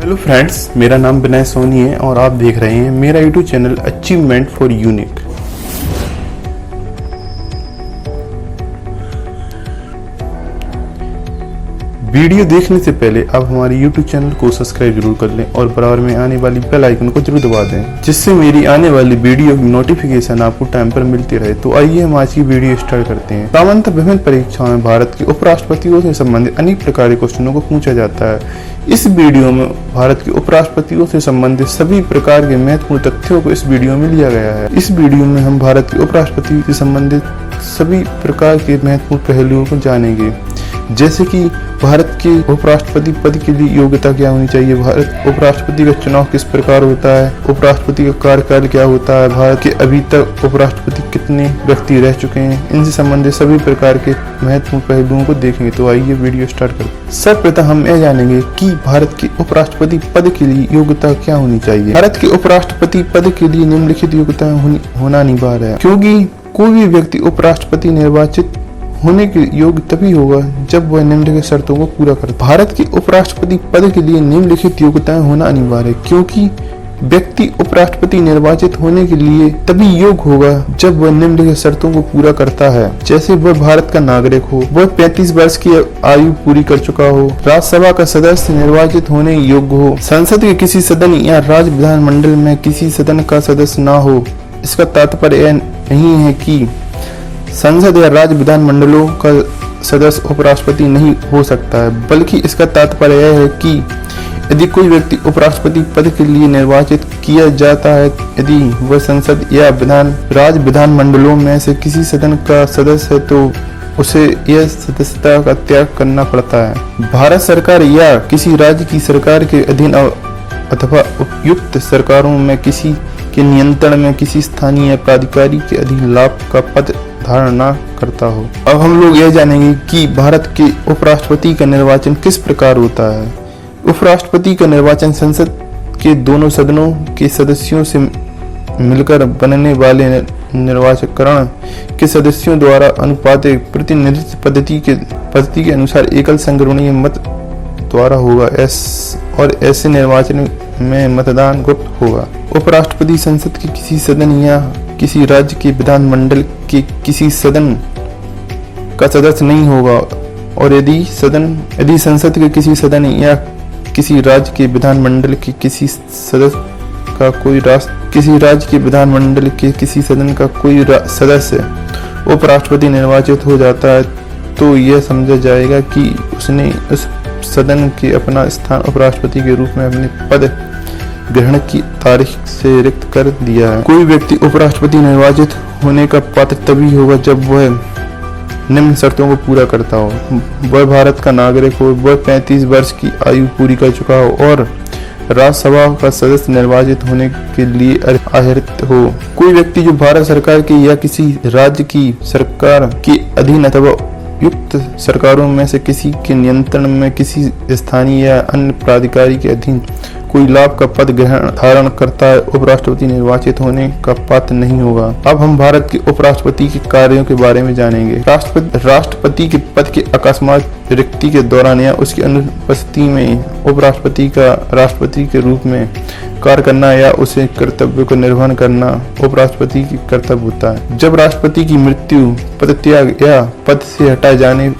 Hello friends, मेरा नाम विनय सोनी है और आप देख रहे हैं मेरा YouTube channel achievement for unique. Video देखने से पहले आप हमारे यूट्यूब चैनल को सब्सक्राइब जरूर कर लें और बराबर में आने वाली बेल आइकन को जरूर दबा दें, जिससे मेरी आने वाली वीडियो की नोटिफिकेशन आपको टाइम पर मिलती रहे। तो आइए हम आज की वीडियो स्टार्ट करते हैं। सामान्यतः विभिन्न परीक्षाओं में भारत के उपराष्ट्रपतियों से संबंधित अनेक प्रकार के क्वेश्चनों को पूछा जाता है। इस वीडियो में भारत के उपराष्ट्रपतियों से संबंधित सभी प्रकार के महत्वपूर्ण तथ्यों को इस वीडियो में लिया गया है। इस वीडियो में हम भारत के उपराष्ट्रपति से संबंधित सभी प्रकार के महत्वपूर्ण पहलुओं को जानेंगे, जैसे कि भारत के उपराष्ट्रपति पद के लिए योग्यता क्या होनी चाहिए, भारत उपराष्ट्रपति का चुनाव किस प्रकार होता है, उपराष्ट्रपति का कार्यकाल क्या होता है, भारत के अभी तक उपराष्ट्रपति कितने व्यक्ति रह चुके हैं, इनसे संबंधित सभी प्रकार के महत्वपूर्ण पहलुओं को देखेंगे। तो आइए वीडियो स्टार्ट करते हैं। सर्वप्रथम हम यह जानेंगे कि भारत के उपराष्ट्रपति पद के लिए योग्यता क्या होनी चाहिए। भारत के उपराष्ट्रपति पद के लिए निम्नलिखित योग्यता होना अनिवार्य है, क्योंकि कोई भी व्यक्ति उपराष्ट्रपति निर्वाचित होने के योग्य तभी होगा जब वह निम्नलिखित शर्तों को पूरा करे। भारत के उपराष्ट्रपति पद के लिए निम्नलिखित योग्यताएं होना अनिवार्य है, क्योंकि व्यक्ति उपराष्ट्रपति निर्वाचित होने के लिए तभी योग्य होगा जब वह निम्नलिखित शर्तों को पूरा करता है, जैसे वह भारत का नागरिक हो, वह 35 वर्ष की आयु पूरी कर चुका हो, राज्यसभा का सदस्य निर्वाचित होने योग्य हो, संसद के किसी सदन या राज्य विधानमंडल में किसी सदन का सदस्य न हो। इसका तात्पर्य यह नहीं है कि संसद या राज्य विधानमंडलों का सदस्य उपराष्ट्रपति नहीं हो सकता है, बल्कि इसका तात्पर्य यह है कि यदि कोई व्यक्ति उपराष्ट्रपति पद के लिए निर्वाचित किया जाता है, यदि वह संसद या राज्य विधानमंडलों में से किसी सदन का सदस्य है, तो उसे यह सदस्यता का त्याग करना पड़ता है। भारत सरकार या किसी राज्य की सरकार के अधीन अथवा उपयुक्त सरकारों में किसी के नियंत्रण में किसी स्थानीय प्राधिकारी के अधीन लाभ का पद धारण न करता हो। अब हम लोग यह जानेंगे कि भारत के उपराष्ट्रपति का निर्वाचन किस प्रकार होता है। उपराष्ट्रपति का निर्वाचन संसद के दोनों सदनों के सदस्यों से मिलकर बनने वाले निर्वाचकरण के सदस्यों द्वारा अनुपातिक प्रतिनिधित्व पद्धति के अनुसार एकल संग्रहणीय मत द्वारा होगा और ऐसे निर्वाचन में मतदान गुप्त होगा। उपराष्ट्रपति संसद के किसी सदन या किसी राज्य के विधानमंडल के किसी सदन का सदस्य नहीं होगा, और यदि संसद के किसी सदन या किसी राज्य के विधानमंडल के किसी सदस्य का किसी राज्य के विधानमंडल के किसी सदन का कोई सदस्य उपराष्ट्रपति निर्वाचित हो जाता है, तो यह समझा जाएगा कि उसने उस सदन के अपना स्थान उपराष्ट्रपति के रूप में अपने पद ग्रहण की तारीख से रिक्त कर दिया है। कोई व्यक्ति उपराष्ट्रपति निर्वाचित होने का पात्र तभी होगा जब वह निम्न शर्तों को पूरा करता हो। वह भारत का नागरिक हो, वह 35 वर्ष की आयु पूरी कर चुका हो और राज्यसभा का सदस्य निर्वाचित होने के लिए अर्हत हो। कोई व्यक्ति जो भारत सरकार के या किसी राज्य की सरकार के अधीन अथवा युक्त सरकारों में से किसी के नियंत्रण में किसी स्थानीय या अन्य प्राधिकारी के अधीन कोई लाभ का पद धारण करता है, उपराष्ट्रपति निर्वाचित होने का पात्र नहीं होगा। अब हम भारत के उपराष्ट्रपति के कार्यों के बारे में जानेंगे। राष्ट्रपति के पद के अकस्मात रिक्ति के दौरान या उसकी अनुपस्थिति में उपराष्ट्रपति का राष्ट्रपति के रूप में कार्य करना या उसे कर्तव्य को निर्वहन करना उपराष्ट्रपति की कर्तव्य होता है। जब राष्ट्रपति की मृत्यु, पदत्याग या पद से हटाए जाने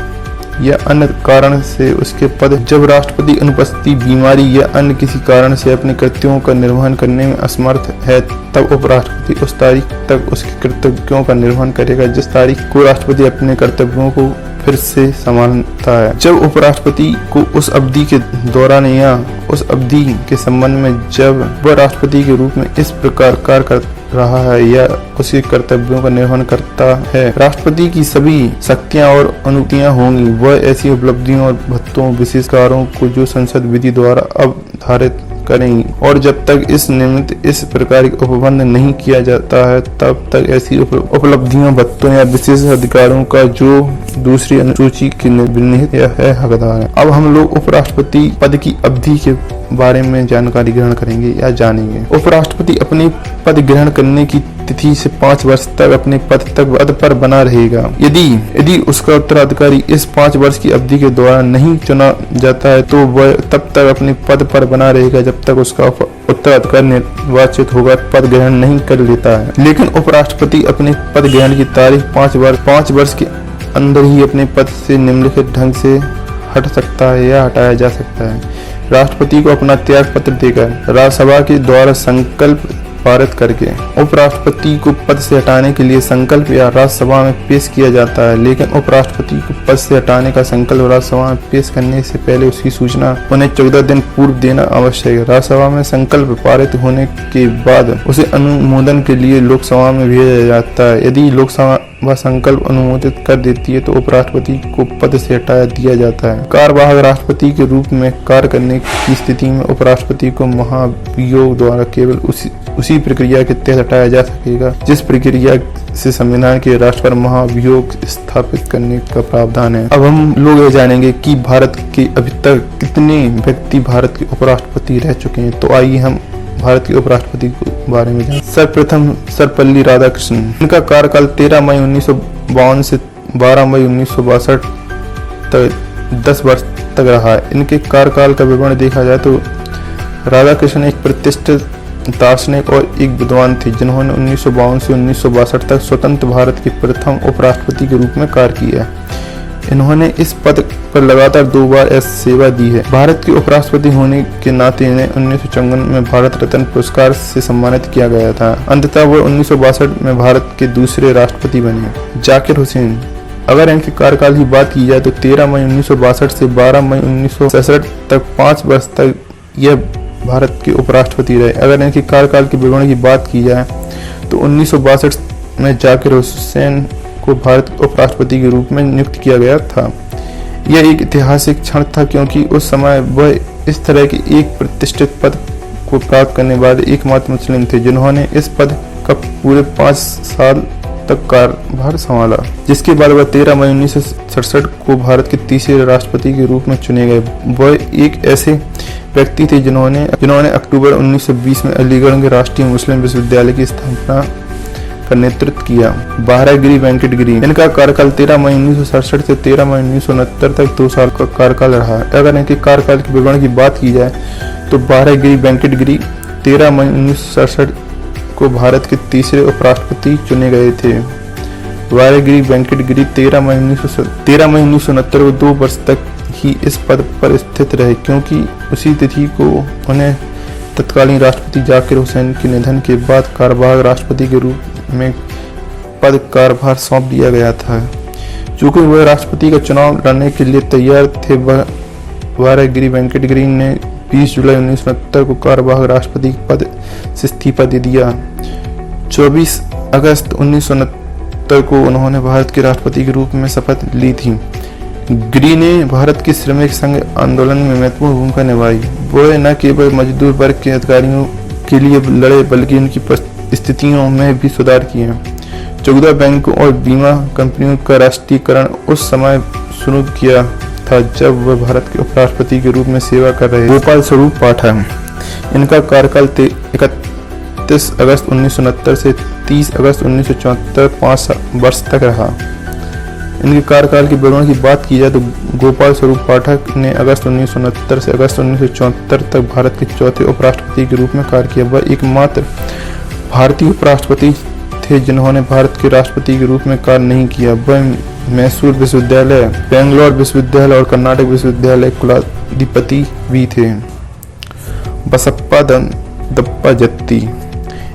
या अन्य कारण से उसके पद, जब राष्ट्रपति अनुपस्थिति, बीमारी या अन्य किसी कारण से अपने कर्तव्यों का निर्वहन करने में असमर्थ है, तब उपराष्ट्रपति उस तारीख तक उसके कर्तव्यों का निर्वहन करेगा जिस तारीख को राष्ट्रपति अपने कर्तव्यों को फिर से संभालता है। जब उपराष्ट्रपति को उस अवधि के दौरान या उस अवधि के संबंध में जब वह राष्ट्रपति के रूप में इस प्रकार कार्य कर रहा है या उसके कर्तव्यों का निर्वहन करता है, राष्ट्रपति की सभी शक्तियां और अनुमतियां होंगी। वह ऐसी उपलब्धियों और भत्तों, विशेष कार्यों को जो संसद विधि द्वारा अवधारित करेंगी, और जब तक इस निमित्त इस प्रकार का उपबंध नहीं किया जाता है, तब तक ऐसी उपलब्धियों, भत्तों या विशेष अधिकारों का जो दूसरी अनुसूची के निहित है हकदार है। अब हम लोग उपराष्ट्रपति पद की अवधि के बारे में जानकारी ग्रहण करेंगे या जानेंगे। उपराष्ट्रपति अपने पद ग्रहण करने की तिथि से 5 वर्ष तक अपने पद पर बना रहेगा। यदि उसका उत्तराधिकारी इस 5 वर्ष की अवधि के दौरान नहीं चुना जाता है तो वह तब तक अपने पद पर बना रहेगा जब तक उसका उत्तराधिकारी निर्वाचित होकर पद ग्रहण नहीं कर लेता है। लेकिन उपराष्ट्रपति अपने पद ग्रहण की तारीख 5 वर्ष के अंदर ही अपने पद से निम्नलिखित ढंग से हट सकता है या हटाया जा सकता है। राष्ट्रपति को अपना त्याग पत्र देकर राज्यसभा के द्वारा संकल्प पारित करके उपराष्ट्रपति को पद से हटाने के लिए संकल्प या राज्यसभा में पेश किया जाता है। लेकिन उपराष्ट्रपति को पद से हटाने का संकल्प राज्यसभा में पेश करने से पहले उसकी सूचना उन्हें 14 दिन पूर्व देना आवश्यक है। राज्यसभा में संकल्प पारित होने के बाद उसे अनुमोदन के लिए लोकसभा में भेजा जाता है। यदि लोकसभा वह संकल्प अनुमोदित कर देती है तो उपराष्ट्रपति को पद से हटा दिया जाता है। कार्यवाहक राष्ट्रपति के रूप में कार्य करने की स्थिति में उपराष्ट्रपति को महाभियोग द्वारा केवल उसी प्रक्रिया के तहत हटाया जा सकेगा जिस प्रक्रिया से संविधान के राष्ट्र पर महाभियोग स्थापित करने का प्रावधान है। अब हम लोग ये जानेंगे कि भारत के अभी तक कितने व्यक्ति भारत के उपराष्ट्रपति रह चुके हैं। तो आइए हम भारत के उपराष्ट्रपति के बारे में जानें। सर्वप्रथम सर्वपल्ली राधाकृष्णन। इनका कार्यकाल 13 मई 1952 से 12 मई 1962 तक 10 वर्ष तक रहा है। इनके कार्यकाल का विवरण देखा जाए तो राधाकृष्णन एक प्रतिष्ठित दार्शनिक और एक विद्वान थे जिन्होंने 1952 से 1962 तक स्वतंत्र भारत के प्रथम उपराष्ट्रपति के रूप में कार्य किया। इन्होंने इस पद पर लगातार 2 बार सेवा दी है। भारत के उपराष्ट्रपति होने के नाते इन्हें 1954 में भारत रत्न पुरस्कार से सम्मानित किया गया था। अंततः वह 1962 में भारत के दूसरे राष्ट्रपति बने। जाकिर हुसैन। अगर इनके कार्यकाल की बात की जाए तो 13 मई 1962 से 12 मई 1967 तक 5 वर्ष तक यह भारत के उपराष्ट्रपति रहे। अगर इनके कार्यकाल के विवरण की बात की जाए तो 1962 में जाकिर हुसैन को भारत के उपराष्ट्रपति के रूप में नियुक्त किया गया था। यह एक ऐतिहासिक क्षण था क्योंकि उस समय वह इस तरह के एक प्रतिष्ठित पद को प्राप्त करने वाले एकमात्र मुस्लिम थे जिन्होंने इस पद का पूरे 5 साल तक कार्यभार संभाला, जिसके बाद वह 13 मई 1967 को भारत के तीसरे राष्ट्रपति के रूप में चुने गए। वह एक ऐसे व्यक्ति थे जिन्होंने अक्टूबर 1920 में अलीगढ़ के राष्ट्रीय मुस्लिम विश्वविद्यालय की स्थापना का नेतृत्व किया। बाहरागिरी वेंकट गिरी। इनका कार्यकाल 13 मई 1967 से 13 मई 1969 तक 2 साल का कार्यकाल रहा। अगर इनके कार्यकाल के विवरण की बात की जाए तो बाहरागिरी वेंकट गिरी 13 मई 1967 को भारत के तीसरे उपराष्ट्रपति चुने गए थे। बाहरागिरी वेंकट गिरी 13 मई 1969 को 2 वर्ष तक ही इस पद पर स्थित रहे क्योंकि उसी तिथि को उन्हें तत्कालीन राष्ट्रपति जाकिर हुसैन के निधन के बाद कार्यवाहक राष्ट्रपति के रूप में पद कार्यभार सौंप दिया गया था। चूंकि वह राष्ट्रपति का चुनाव लड़ने के लिए तैयार थे, वह बाहरागिरी वेंकट गिरी ने 20 जुलाई 1969 को कार्यवाहक राष्ट्रपति पद से इस्तीफा दे दिया। 24 अगस्त 1969 को उन्होंने भारत के राष्ट्रपति के रूप में शपथ ली थी। गिरी ने भारत के श्रमिक संघ आंदोलन में महत्वपूर्ण भूमिका निभाई। वह न केवल मजदूर वर्ग के अधिकारियों के लिए लड़े बल्कि उनकी स्थितियों में भी सुधार किए। 14 बैंकों और बीमा कंपनियों का राष्ट्रीयकरण उस समय शुरू किया था जब वह भारत के उपराष्ट्रपति के रूप में सेवा कर रहे। गोपाल स्वरूप पाठक। इनका कार्यकाल 31 अगस्त 1969 से 30 अगस्त 1974 5 वर्ष तक रहा। इनके कार्यकाल के विवरण की बात की जाए तो गोपाल स्वरूप पाठक ने अगस्त 1969 से अगस्त 1974 तक भारत के चौथे उपराष्ट्रपति के रूप में कार्य किया। वह एकमात्र भारतीय उपराष्ट्रपति थे जिन्होंने भारत के राष्ट्रपति के रूप में कार्य नहीं किया। वह मैसूर विश्वविद्यालय, बेंगलोर विश्वविद्यालय और कर्नाटक विश्वविद्यालय कुलाधिपति भी थे। बसप्पा दप्पा जत्ती।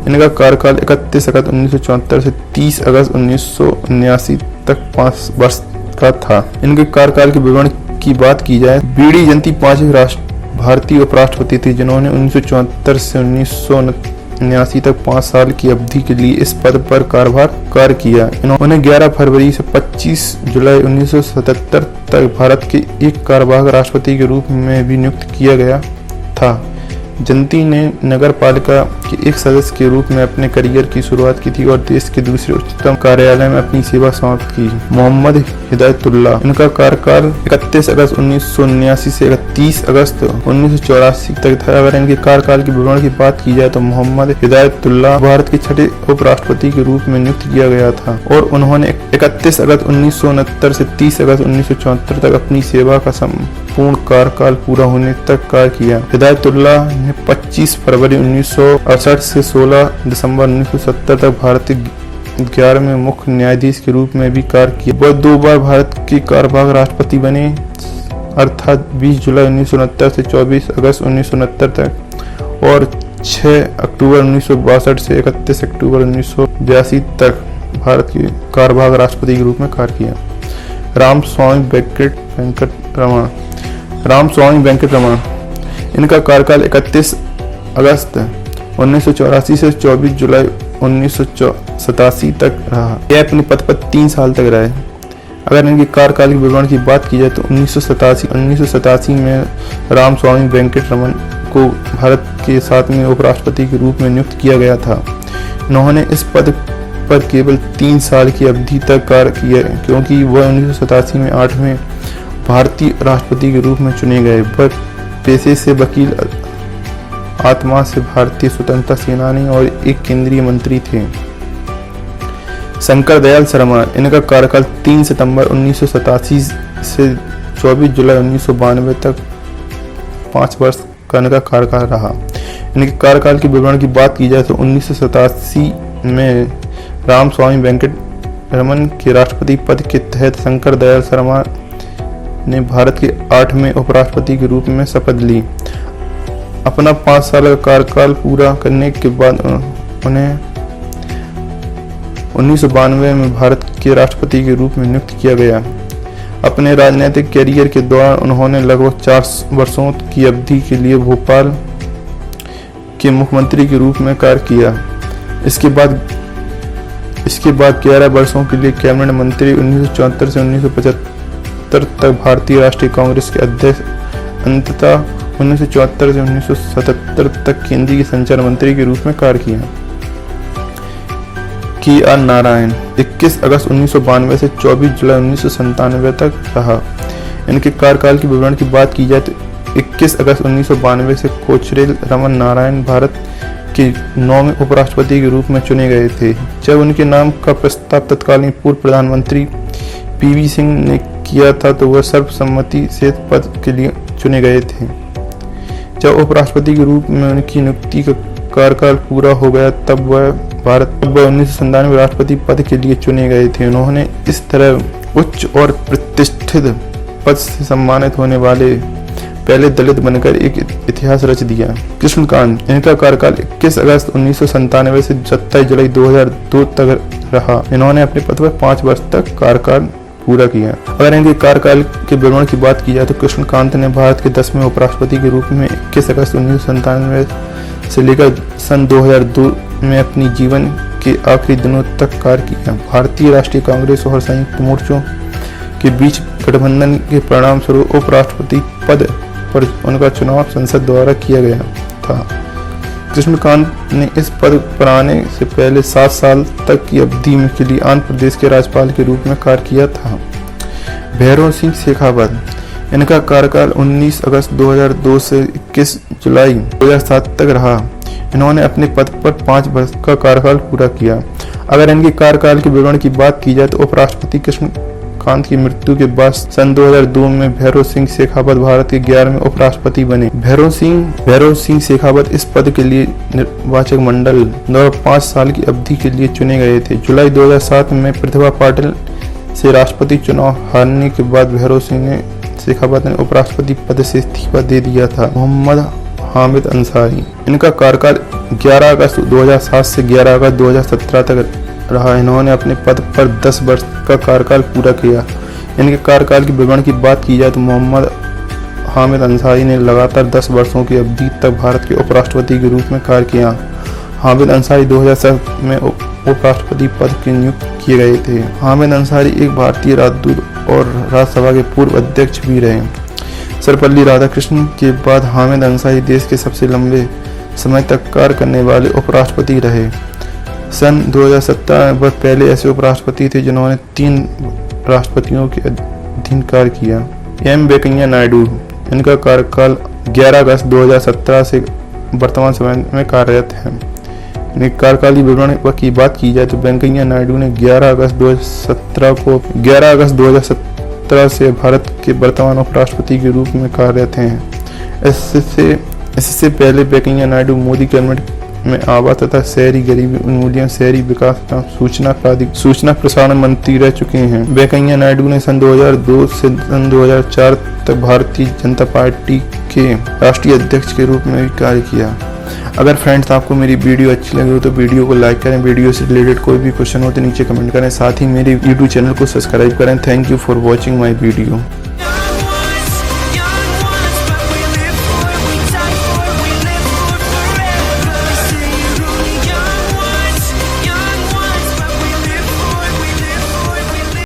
इनका कार्यकाल 31 अगस्त 1974 से 30 अगस्त 1979 तक 5 वर्ष का था। इनके कार्यकाल के विवरण की बात की जाए, बीडी जयंती 5वें भारतीय उपराष्ट्रपति थे जिन्होंने 1974 से 1979 तक 5 साल की अवधि के लिए इस पद पर कार्यभार कार्य किया। इन्होंने 11 फरवरी से 25 जुलाई 1977 तक भारत के एक कार्यवाहक राष्ट्रपति के रूप में भी नियुक्त किया गया था। जयंती ने नगर पालिका के एक सदस्य के रूप में अपने करियर की शुरुआत की थी और देश के दूसरे उच्चतम कार्यालय में अपनी सेवा समाप्त की। मोहम्मद हिदायतुल्लाह। इनका कार्यकाल 31 अगस्त 1979 से 30 अगस्त 1984 तक था। अगर इनके कार्यकाल के विवरण की बात की जाए तो मोहम्मद हिदायतुल्लाह भारत के छठे उपराष्ट्रपति के रूप में नियुक्त किया गया था और उन्होंने 31 अगस्त 1969 से 30 अगस्त 1974 तक अपनी सेवा का पूर्ण कार्यकाल पूरा होने तक कार्य किया। हिदायतुल्लाह ने 25 फरवरी 1968 से 16 दिसंबर 1970 तक भारत के 11वें मुख्य न्यायाधीश के रूप में भी कार्य किया। वह 2 बार भारत के कार्यवाहक राष्ट्रपति बने, अर्थात 20 जुलाई 1969 से 24 अगस्त 1969 तक और 6 अक्टूबर 1962 से 31 अक्टूबर 1982 तक भारत के कार्यवाहक राष्ट्रपति के रूप में कार्य किया। रामस्वामी वेंकटरमण इनका कार्यकाल 31 अगस्त 1984 से 24 जुलाई 1987 तक रहा। यह अपने पद पर 3 साल तक रहे। अगर इनके कार्यकाल के विवरण की बात की जाए तो 1987 में रामस्वामी वेंकटरमण को भारत के 7वें उपराष्ट्रपति के रूप में नियुक्त किया गया था। इन्होंने इस पद पर केवल 3 साल की अवधि तक कार्य किया क्योंकि वह 1987 में 8वें भारतीय राष्ट्रपति के रूप में चुने गए। वह पेशे से वकील, आत्मा से भारतीय स्वतंत्रता सेनानी और एक केंद्रीय मंत्री थे। शंकर दयाल शर्मा इनका कार्यकाल 3 सितंबर 1987 से 24 जुलाई 1992 तक 5 वर्ष का इनका कार्यकाल रहा। इनके कार्यकाल के विवरण की बात की जाए तो 1987 में रामस्वामी वेंकटरमण के राष्ट्रपति पद के तहत शंकर दयाल शर्मा ने भारत के 8वें उपराष्ट्रपति के रूप में शपथ ली। अपना 5 साल का कार्यकाल पूरा करने के बाद उन्हें 1992 में भारत के राष्ट्रपति के रूप में नियुक्त किया गया। अपने राजनीतिक कैरियर के दौरान उन्होंने लगभग 4 वर्षों की अवधि के लिए भोपाल के मुख्यमंत्री के रूप में कार्य किया। इसके बाद 11 वर्षों के लिए कैबिनेट मंत्री 1974 से 1975 तक भारतीय राष्ट्रीय कांग्रेस के अध्यक्ष, अंततः 1974 से 1977 तक केंद्रीय संचार मंत्री के रूप में कार्य किया। के.आर. नारायण 21 अगस्त 1992 से 24 जुलाई 1997 तक रहा। इनके कार्यकाल के विवरण की बात की जाए तो 21 अगस्त 1992 से कोचरेल रमन नारायण भारत के 9वें उपराष्ट्रपति के रूप में चुने गए थे। जब उनके नाम का प्रस्ताव तत्कालीन पूर्व प्रधानमंत्री पी.वी. सिंह ने किया था तो वह सर्वसम्मति से पद के लिए चुने गए थे। जब उपराष्ट्रपति के रूप में उनकी नियुक्ति का कार्यकाल पूरा हो गया तब वह 1997 राष्ट्रपति पद के लिए चुने गए थे। उन्होंने इस तरह उच्च और प्रतिष्ठित पद से सम्मानित होने वाले पहले दलित बनकर एक इतिहास रच दिया। कृष्णकांत इनका कार्यकाल 21 अगस्त 1997 से 27 जुलाई 2002 तक रहा। इन्होंने अपने पद पर 5 वर्ष तक कार्यकाल पूरा किया। अगर इनके कार्यकाल के विवरण की बात की जाए तो कृष्णकांत ने भारत के 10वें उपराष्ट्रपति के रूप में 21 अगस्त 1997 से लेकर सन 2002 में अपनी जीवन के आखिरी दिनों तक कार्य किया। भारतीय राष्ट्रीय कांग्रेस और संयुक्त मोर्चों के बीच गठबंधन के परिणाम स्वरूप उपराष्ट्रपति पद पर उनका चुनाव संसद द्वारा किया गया था। कृष्णकांत ने इस पद पर आने से पहले 7 साल तक की अवधि में के लिए आंध्र प्रदेश के राज्यपाल के रूप में कार्य किया था। भैरों सिंह शेखावत इनका कार्यकाल 19 अगस्त 2002 से 21 जुलाई 2007 तक रहा। इन्होंने अपने पद पर 5 वर्ष का कार्यकाल पूरा किया। अगर इनके कार्यकाल के विवरण की बात की जाए तो उपराष्ट्रपति कृष्णकांत की मृत्यु के बाद सन 2002 में भैरों सिंह शेखावत भारत के 11वें उपराष्ट्रपति बने। भैरों सिंह शेखावत इस पद के लिए निर्वाचक मंडल द्वारा 5 साल की अवधि के लिए चुने गए थे। जुलाई 2007 में प्रतिभा पाटिल से राष्ट्रपति चुनाव हारने के बाद भैरों सिंह शेखावत ने उपराष्ट्रपति पद से इस्तीफा दे दिया था। मोहम्मद हामिद अंसारी इनका कार्यकाल 11 अगस्त 2007 से 11 अगस्त 2017 तक रहा। इन्होंने अपने पद पर 10 वर्ष का कार्यकाल पूरा किया। इनके कार्यकाल के विवरण की बात की जाए तो मोहम्मद हामिद अंसारी ने लगातार 10 वर्षों की अवधि तक भारत के उपराष्ट्रपति के रूप में कार्य किया। हामिद अंसारी 2007 में उपराष्ट्रपति पद के नियुक्त किए गए थे। हामिद अंसारी एक भारतीय राजदूत और राज्यसभा के पूर्व अध्यक्ष भी रहे। सर्वपल्ली राधाकृष्णन के बाद हामिद अंसारी देश के सबसे लंबे समय तक कार्य करने वाले उपराष्ट्रपति रहे। सन 2017 में वह पहले ऐसे उपराष्ट्रपति थे जिन्होंने 3 राष्ट्रपतियों के अधीन कार्य किया। एम वेंकैया नायडू इनका कार्यकाल 11 अगस्त 2017 से वर्तमान समय में कार्यरत है। इनके कार्यकाल विवरण की बात की जाए तो वेंकैया नायडू ने 11 अगस्त 2017 से भारत के वर्तमान उपराष्ट्रपति के रूप में कार्यरत हैं। इससे पहले वेंकैया नायडू मोदी कैबिनेट में आवास तथा शहरी गरीबी उन्मूलन, शहरी विकास तथा सूचना प्रसारण मंत्री रह चुके हैं। वेंकैया नायडू ने सन 2002 से सन 2004 तक भारतीय जनता पार्टी के राष्ट्रीय अध्यक्ष के रूप में भी कार्य किया। अगर फ्रेंड्स आपको मेरी वीडियो अच्छी लगी हो तो वीडियो को लाइक करें, वीडियो से रिलेटेड कोई भी क्वेश्चन हो तो नीचे कमेंट करें, साथ ही मेरे यूट्यूब चैनल को सब्सक्राइब करें। Thank you for watching my video.